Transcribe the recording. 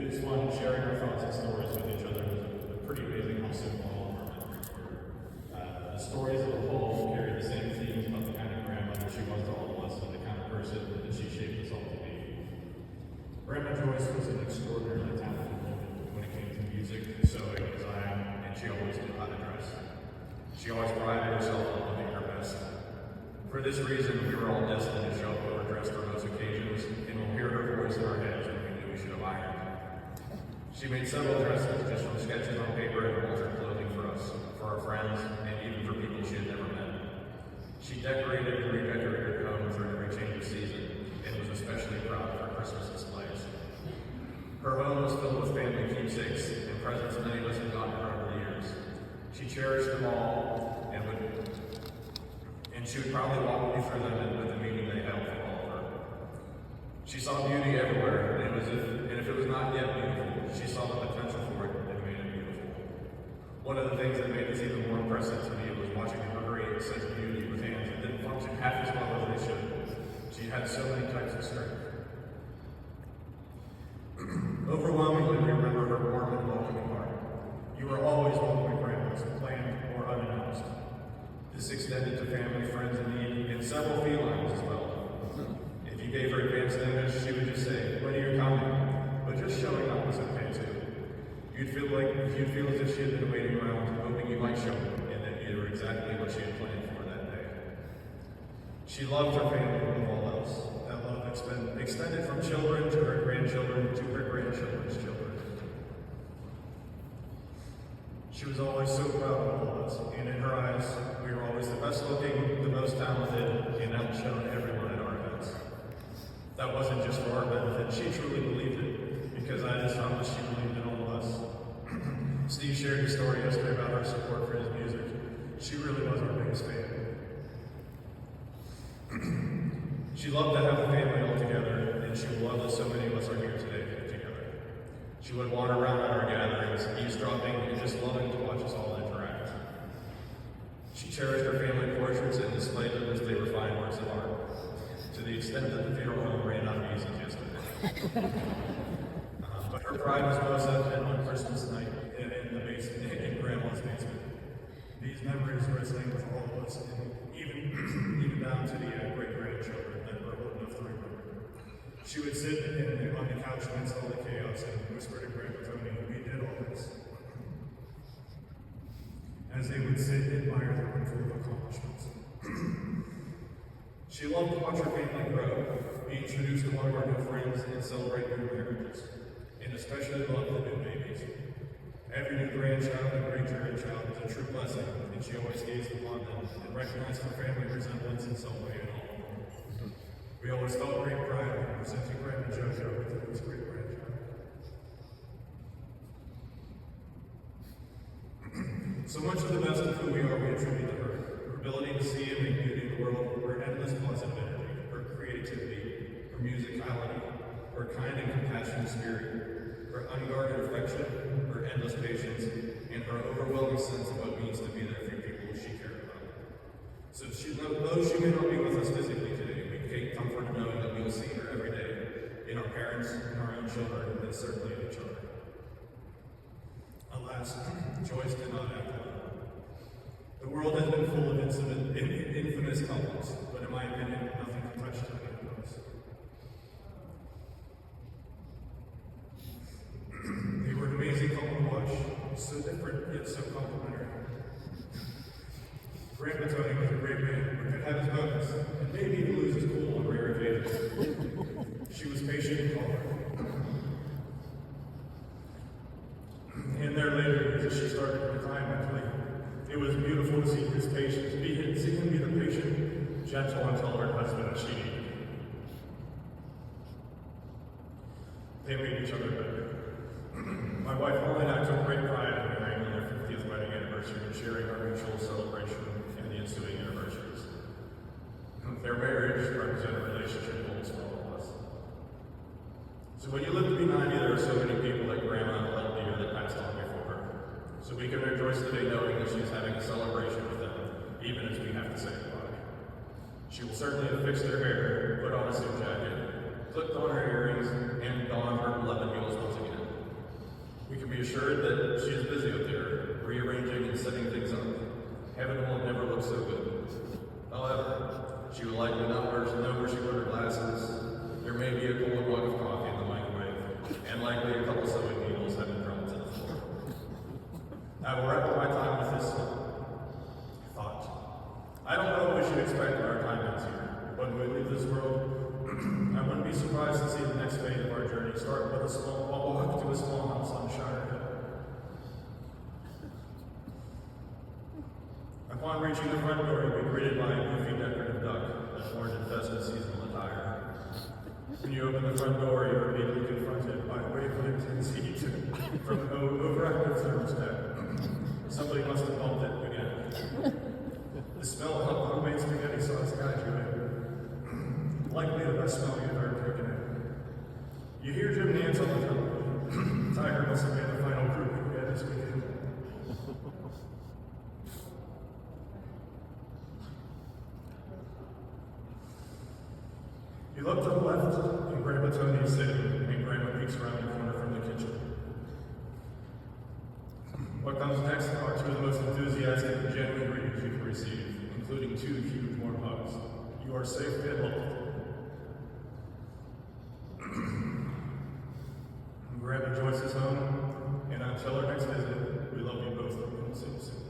It was fun sharing our thoughts and stories with each other. It was pretty amazing how simple all of our memories were. The stories as a whole carry the same themes about the kind of grandmother she was to all of us and the kind of person that she shaped us all to be. Grandma Joyce was an extraordinarily talented woman when it came to music, sewing, design, and she always knew how to dress. She always prided herself on looking her best. For this reason, we were all destined to show up overdressed for those occasions, and we'll hear her voice in our heads when we knew we should have ironed. She made several dresses just from sketches on paper and altered clothing for us, for our friends, and even for people she had never met. She decorated and redecorated her home through every change of season, and was especially proud of her Christmas displays. Her home was filled with family keepsakes and presents many of us had gotten her over the years. She cherished them all, and she would probably walk me through them with the meaning they held for all of her. She saw beauty everywhere, and if it was not yet beautiful, she saw the potential for it and made it beautiful. One of the things that made this even more impressive to me was watching her create such beauty with hands that didn't function half as well as they should. She had so many types of strength. Overwhelmingly, we remember her warm and welcoming heart. You were always welcome at Grandma's, planned or unannounced. This extended to family, friends in need, and several felines as well. If you gave her advance notice, she would just say, "When are you coming?" But just showing up was okay too. You'd feel as if she had been waiting around, hoping you might show up, and that you were exactly what she had planned for that day. She loved her family above all else. That love extended from children to her grandchildren to her grandchildren's children. She was always so proud of all of us, and in her eyes, we were always the best looking, the most talented, and outshone everyone at our events. That wasn't just for our benefit, she truly believed it, because I just found that she believed in all of us. Steve shared his story yesterday about her support for his music. She really was our biggest fan. She loved to have the family all together, and she loved that so many of us are here today together. She would wander around at our gatherings, eavesdropping, and just loving to watch us all interact. She cherished her family portraits and displayed them as they were fine works of art, to the extent that the funeral home ran out of music yesterday. But her pride was most evident on Christmas night in the basement, in Grandma's basement. These memories resonate with all of us, and even down to the great-grandchildren that were old enough to remember. She would sit on the couch amidst all the chaos and whisper to Grandpa Tony, "We did all this." As they would sit and admire their wonderful accomplishments. She loved to watch her family grow, be introduced to one of our new friends, and celebrate new marriages, and especially loved the new babies. Every new grandchild and great-grandchild was a true blessing, and she always gazed upon them and recognized her family resemblance in some way at all. We always felt great pride in presenting Grandma JoJo with his great-grandchild. So much of the best of who we are we attribute to her. Her ability to see and make beauty in the world, her endless positive energy, her creativity, her musicality, her kind and compassionate spirit, her unguarded affection, her endless patience, and her overwhelming sense of what it means to be there for people she cared about. So though she may not be with us physically today, we take comfort in knowing that we will see her every day, in our parents, in our own children, and certainly in each other. Alas, Joyce did not act alone. The world has been full of infamous couples, but in my opinion, nothing touched her like those. They were an amazing couple to watch, so different yet so complementary. Grandpa Tony was a great man who could have his moments, and maybe even lose his cool on rare occasions. She was patient and tolerant. And there later, as she started to decline mentally, it was beautiful to see his patience, see him be the patient, gentle, and tolerant husband that she needed. They made each other better. My wife Molly and I took great pride in marrying on their 50th wedding anniversary and sharing our mutual celebration and the ensuing anniversaries. Their marriage represented relationship goals for all of us. So when you live to be 90, there are so many people that Grandma held dear that passed on before her. So we can rejoice today knowing that she's having a celebration with them, even as we have to say goodbye. She will certainly have fixed her hair, put on a suit jacket, clipped on her earrings, and donned her 11 mules once again. can be assured that she is busy up there, rearranging and setting things up. Heaven will never look so good. However, she will likely not know where she put her glasses. There may be a cold mug of coffee in the microwave, and likely a couple sewing needles have been dropped to the floor. I will wrap up my time with this thought. I don't know what we should expect when our time ends here. When we leave this world, I wouldn't be surprised to see the next phase of our journey start with a small walk to a small house on Sciere II. Upon reaching the front door, you'll be greeted by a goofy decorative duck that's orange infested seasonal attire. When you open the front door, you are immediately confronted by a wavelength heat from an overactive thermostat. Somebody must have bumped it again. The smell of homemade spaghetti sauce guides you in. Likely the best smell you've ever taken in. You hear Jim Nance on the television. Tiger must have made the final group again this weekend. You look to the left, and Grandpa Tony is sitting, and Grandma peeks around the corner from the kitchen. What comes next are two of the most enthusiastic and genuine greetings you can receive, including two huge warm hugs. You are safe and loved. Grandma Joyce is home, and until our next visit, we love you both. We'll see you soon.